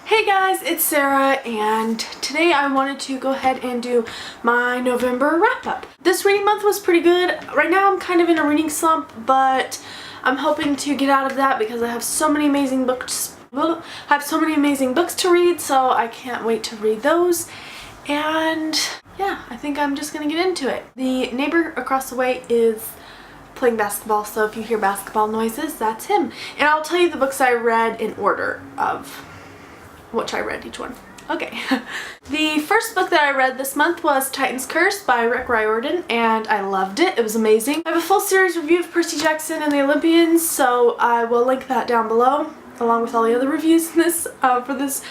Hey guys, it's Sarah, and today I wanted to go ahead and do my November wrap-up. This reading month was pretty good. Right now I'm kind of in a reading slump, but I'm hoping to get out of that because I have so many amazing books. To read, so I can't wait to read those. And yeah, I think I'm just gonna get into it. The neighbor across the way is playing basketball, so if you hear basketball noises, that's him. And I'll tell you the books I read in order of which I read each one. Okay. The first book that I read this month was Titan's Curse by Rick Riordan, and I loved it. It was amazing. I have a full series review of Percy Jackson and the Olympians, so I will link that down below, along with all the other reviews in this for this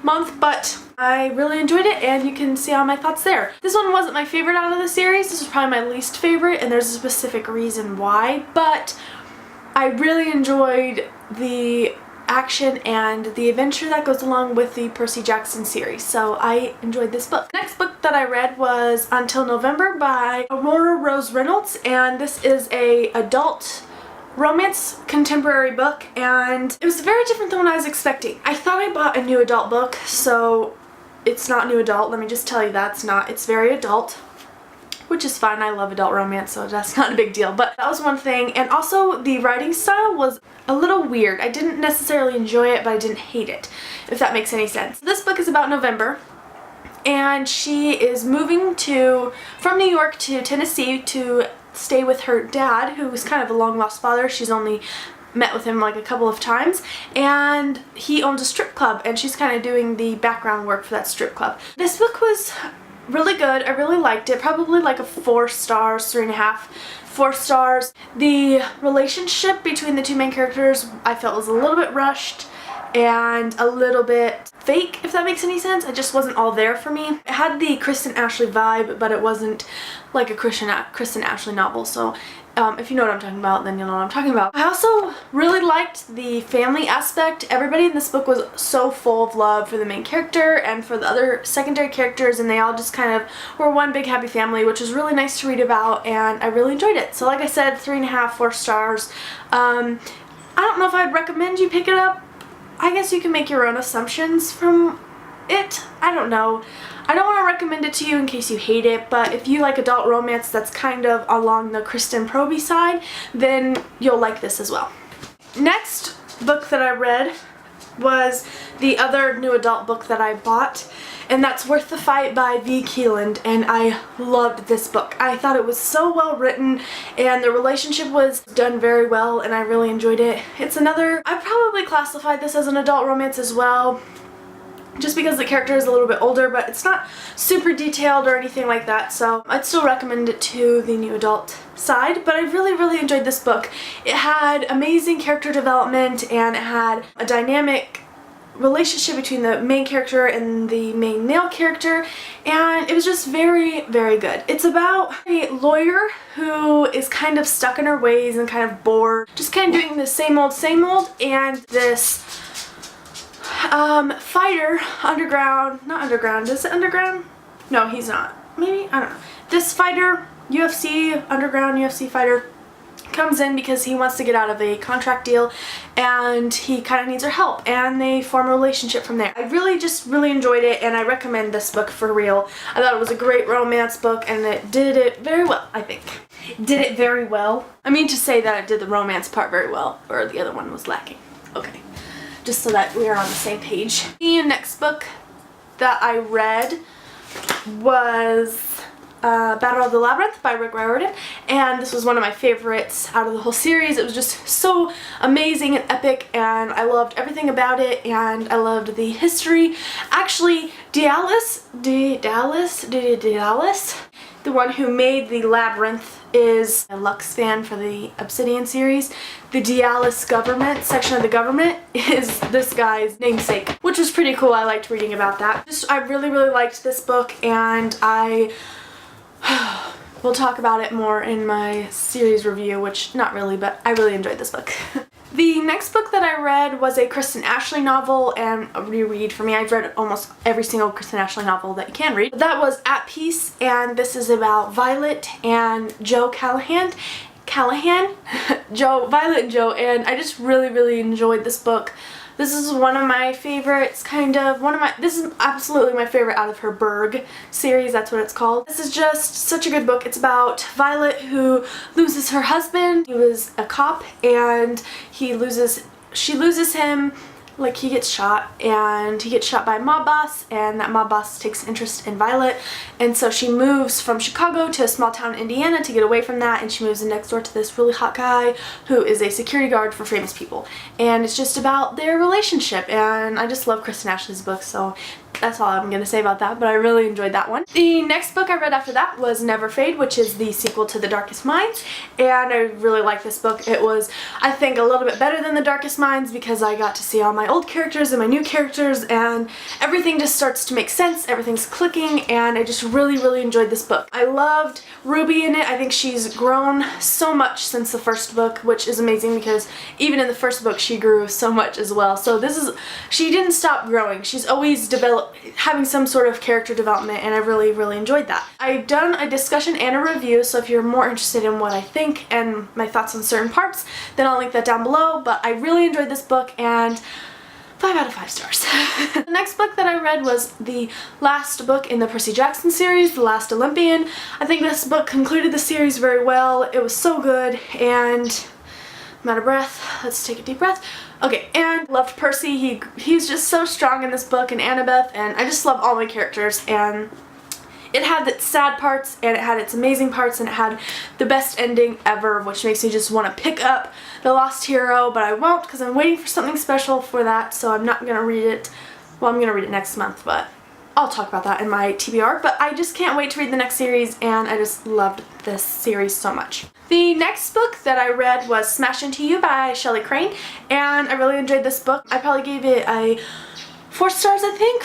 month, but I really enjoyed it, and you can see all my thoughts there. This one wasn't my favorite out of the series. This was probably my least favorite, and there's a specific reason why, but I really enjoyed the action and the adventure that goes along with the Percy Jackson series, so I enjoyed this book. Next book that I read was Until November by Aurora Rose Reynolds, and this is a adult romance contemporary book, and it was very different than what I was expecting. I thought I bought a new adult book, so it's not new adult. Let me just tell you that it's not. It's very adult, which is fine. I love adult romance, so that's not a big deal. But that was one thing. And also the writing style was a little weird. I didn't necessarily enjoy it, but I didn't hate it, if that makes any sense. This book is about November, and she is moving from New York to Tennessee to stay with her dad, who was kind of a long lost father. She's only met with him like a couple of times, and he owns a strip club, and she's kind of doing the background work for that strip club. This book was really good. I really liked it. Probably like a 4 stars, 3.5, 4 stars. The relationship between the two main characters I felt was a little bit rushed and a little bit fake, if that makes any sense. It just wasn't all there for me. It had the Kristen Ashley vibe, but it wasn't like a Kristen Ashley novel, so if you know what I'm talking about, then you'll know what I'm talking about. I also really liked the family aspect. Everybody in this book was so full of love for the main character and for the other secondary characters, and they all just kind of were one big happy family, which was really nice to read about, and I really enjoyed it. So like I said, 3.5, 4 stars. I don't know if I'd recommend you pick it up. I guess you can make your own assumptions from it. I don't know. I don't want to recommend it to you in case you hate it, but if you like adult romance that's kind of along the Kristen Proby side, then you'll like this as well. Next book that I read was the other new adult book that I bought, and that's Worth the Fight by V. Keeland, and I loved this book. I thought it was so well written, and the relationship was done very well, and I really enjoyed it. It's another, I probably classified this as an adult romance as well, just because the character is a little bit older, but it's not super detailed or anything like that, so I'd still recommend it to the new adult side. But I really enjoyed this book. It had amazing character development, and it had a dynamic relationship between the main character and the main male character, and it was just very good. It's about a lawyer who is kind of stuck in her ways and kind of bored, just kind of doing the same old, and this fighter, not underground, is it underground? No, he's not. Maybe? I don't know. This fighter, underground UFC fighter, comes in because he wants to get out of a contract deal, and he kind of needs her help, and they form a relationship from there. I really enjoyed it, and I recommend this book for real. I thought it was a great romance book, and it did it very well, I think. Did it very well? I mean to say that it did the romance part very well, or the other one was lacking. Okay. Just so that we are on the same page. The next book that I read was Battle of the Labyrinth by Rick Riordan, and this was one of my favorites out of the whole series. It was just so amazing and epic, and I loved everything about it, and I loved the history. Actually, Dallas, the one who made the Labyrinth, is a Lux fan for the Obsidian series. The Dallas government, section of the government, is this guy's namesake, which was pretty cool. I liked reading about that. I really liked this book, and I will talk about it more in my series review, which not really, but I really enjoyed this book. The next book that I read was a Kristen Ashley novel, and a reread for me. I've read almost every single Kristen Ashley novel that you can read. That was At Peace, and this is about Violet and Joe Violet and Joe, and I just really enjoyed this book. This is one of my favorites, this is absolutely my favorite out of her Berg series, that's what it's called. This is just such a good book. It's about Violet who loses her husband. He was a cop and she loses him. Like, he gets shot, and he gets shot by a mob boss, and that mob boss takes interest in Violet, and so she moves from Chicago to a small town in Indiana to get away from that, and she moves in next door to this really hot guy who is a security guard for famous people. And it's just about their relationship, and I just love Kristen Ashley's books, so that's all I'm going to say about that, but I really enjoyed that one. The next book I read after that was Never Fade, which is the sequel to The Darkest Minds, and I really liked this book. It was, I think, a little bit better than The Darkest Minds because I got to see all my old characters and my new characters, and everything just starts to make sense, everything's clicking, and I just really enjoyed this book. I loved Ruby in it. I think she's grown so much since the first book, which is amazing because even in the first book she grew so much as well. So she didn't stop growing. She's always having some sort of character development, and I really enjoyed that. I've done a discussion and a review, so if you're more interested in what I think and my thoughts on certain parts, then I'll link that down below, but I really enjoyed this book, and 5 out of 5 stars. The next book that I read was the last book in the Percy Jackson series, The Last Olympian. I think this book concluded the series very well. It was so good, and I'm out of breath. Let's take a deep breath. Okay, and loved Percy. He's just so strong in this book, and Annabeth, and I just love all my characters, and it had its sad parts, and it had its amazing parts, and it had the best ending ever, which makes me just want to pick up The Lost Hero, but I won't because I'm waiting for something special for that, so I'm not going to read it. Well, I'm going to read it next month, but I'll talk about that in my TBR, but I just can't wait to read the next series, and I just loved this series so much. The next book that I read was Smash Into You by Shelley Crane, and I really enjoyed this book. I probably gave it a 4 stars, I think.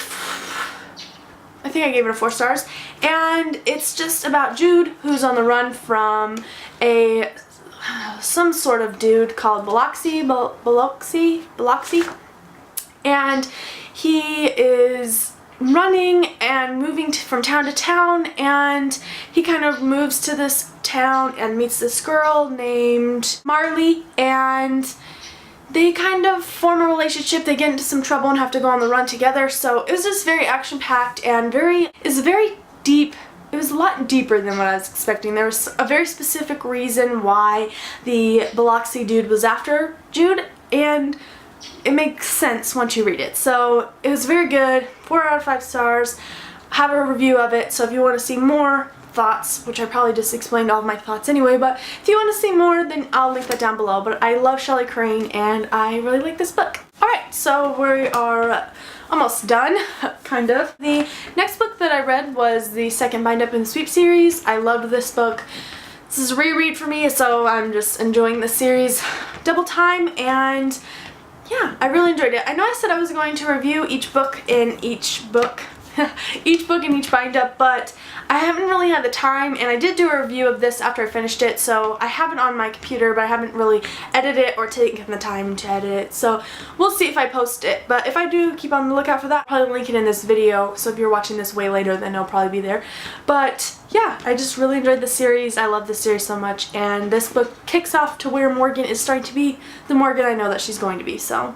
I think I gave it a 4 stars, and it's just about Jude, who's on the run from some sort of dude called Biloxi, and he is running and moving from town to town, and he kind of moves to this town and meets this girl named Marley, and they kind of form a relationship. They get into some trouble and have to go on the run together. So it was just very action-packed and very deep. It was a lot deeper than what I was expecting. There was a very specific reason why the Biloxi dude was after Jude, and it makes sense once you read it. So it was very good. 4 out of 5 stars. I have a review of it, so if you want to see more thoughts, which I probably just explained all of my thoughts anyway, but if you want to see more, then I'll link that down below. But I love Shelley Crane, and I really like this book. Alright, so we are almost done, kind of. The next book that I read was the second bind-up in the Sweep series. I loved this book. This is a reread for me, so I'm just enjoying this series double time, and yeah, I really enjoyed it. I know I said I was going to review each book in each book, each book in each bind-up, but I haven't really had the time, and I did do a review of this after I finished it, so I have it on my computer, but I haven't really edited it or taken the time to edit it, so we'll see if I post it. But if I do, keep on the lookout for that. I'll probably link it in this video, so if you're watching this way later, then it'll probably be there. But yeah, I just really enjoyed the series. I love this series so much, and this book kicks off to where Morgan is starting to be the Morgan I know that she's going to be, so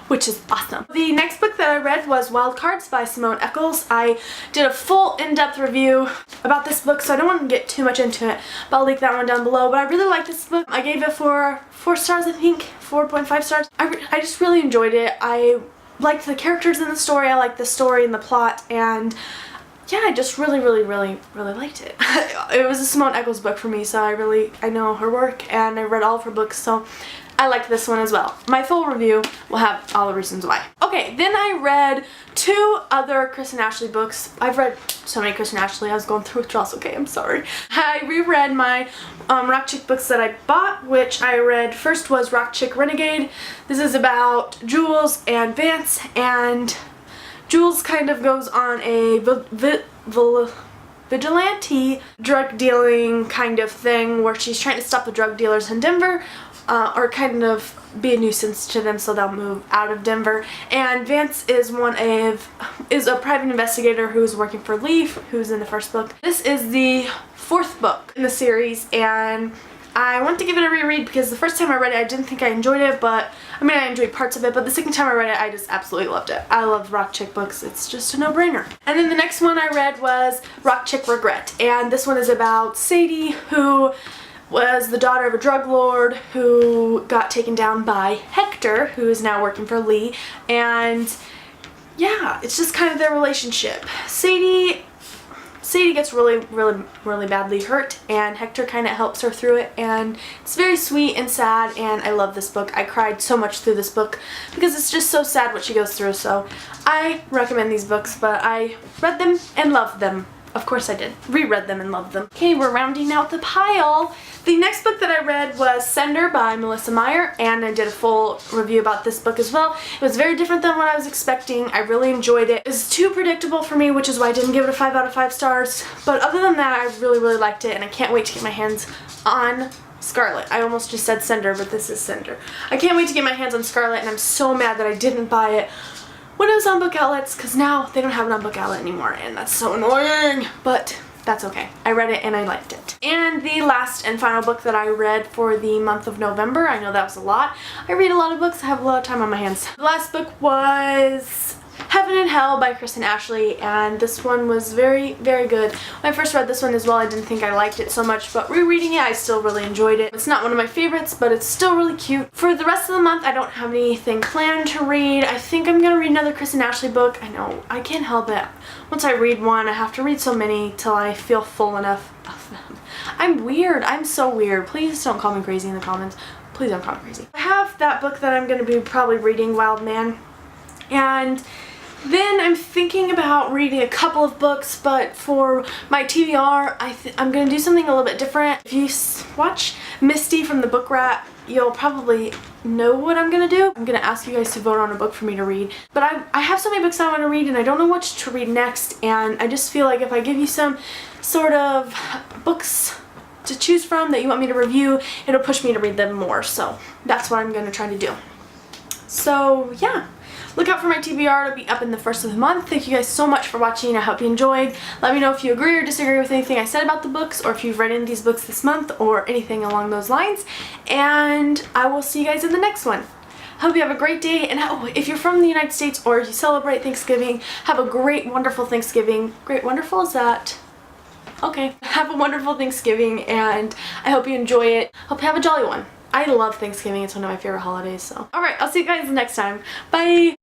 which is awesome. The next book that I read was Wild Cards by Simone Eccles. I did a full in-depth review about this book, so I don't want to get too much into it, but I'll link that one down below. But I really like this book. I gave it 4 stars, I think, 4.5 stars. I just really enjoyed it. I liked the characters in the story, I liked the story and the plot, and yeah, I just really liked it. It was a Simone Eccles book for me, so I know her work, and I read all of her books, so I liked this one as well. My full review will have all the reasons why. Okay, then I read 2 other Kristen Ashley books. I've read so many Kristen Ashley, I was going through withdrawals. Okay, I'm sorry. I reread my Rock Chick books that I bought, which I read first was Rock Chick Renegade. This is about Jules and Vance, and Jules kind of goes on a vigilante drug dealing kind of thing where she's trying to stop the drug dealers in Denver, or kind of be a nuisance to them so they'll move out of Denver. And Vance is a private investigator who's working for Leaf, who's in the first book. This is the 4th book in the series, and I want to give it a reread because the first time I read it I didn't think I enjoyed it, but I mean I enjoyed parts of it, but the second time I read it I just absolutely loved it. I love rock chick books. It's just a no-brainer. And then the next one I read was Rock Chick Regret, and this one is about Sadie, who was the daughter of a drug lord who got taken down by Hector, who is now working for Lee, and yeah, it's just kind of their relationship. Sadie gets really badly hurt, and Hector kind of helps her through it, and it's very sweet and sad, and I love this book. I cried so much through this book because it's just so sad what she goes through, so I recommend these books, but I read them and loved them. Of course I did. Reread them and loved them. Okay, we're rounding out the pile. The next book that I read was Sender by Melissa Meyer, and I did a full review about this book as well. It was very different than what I was expecting. I really enjoyed it. It was too predictable for me, which is why I didn't give it a 5 out of 5 stars. But other than that, I really liked it, and I can't wait to get my hands on Scarlet. I almost just said Sender, but this is Sender. I can't wait to get my hands on Scarlet, and I'm so mad that I didn't buy it when it was on book outlets, because now they don't have it on book outlet anymore, and that's so annoying, but that's okay. I read it and I liked it. And the last and final book that I read for the month of November, I know that was a lot. I read a lot of books, I have a lot of time on my hands. The last book was Heaven and Hell by Kristen Ashley, and this one was very good. When I first read this one as well, I didn't think I liked it so much, but rereading it, I still really enjoyed it. It's not one of my favorites, but it's still really cute. For the rest of the month, I don't have anything planned to read. I think I'm gonna read another Kristen Ashley book. I know, I can't help it. Once I read one, I have to read so many till I feel full enough of them. I'm weird. I'm so weird. Please don't call me crazy in the comments. Please don't call me crazy. I have that book that I'm gonna be probably reading, Wild Man, and then I'm thinking about reading a couple of books, but for my TBR, I'm going to do something a little bit different. If you watch Misty from the Book Rat, you'll probably know what I'm going to do. I'm going to ask you guys to vote on a book for me to read. But I have so many books I want to read, and I don't know which to read next, and I just feel like if I give you some sort of books to choose from that you want me to review, it'll push me to read them more. So that's what I'm going to try to do. So yeah. Look out for my TBR. It'll be up in the first of the month. Thank you guys so much for watching. I hope you enjoyed. Let me know if you agree or disagree with anything I said about the books, or if you've read any of these books this month, or anything along those lines. And I will see you guys in the next one. Hope you have a great day, and if you're from the United States or you celebrate Thanksgiving, have a great, wonderful Thanksgiving. Great, wonderful, is that? Okay. Have a wonderful Thanksgiving, and I hope you enjoy it. Hope you have a jolly one. I love Thanksgiving. It's one of my favorite holidays, so. Alright, I'll see you guys next time. Bye!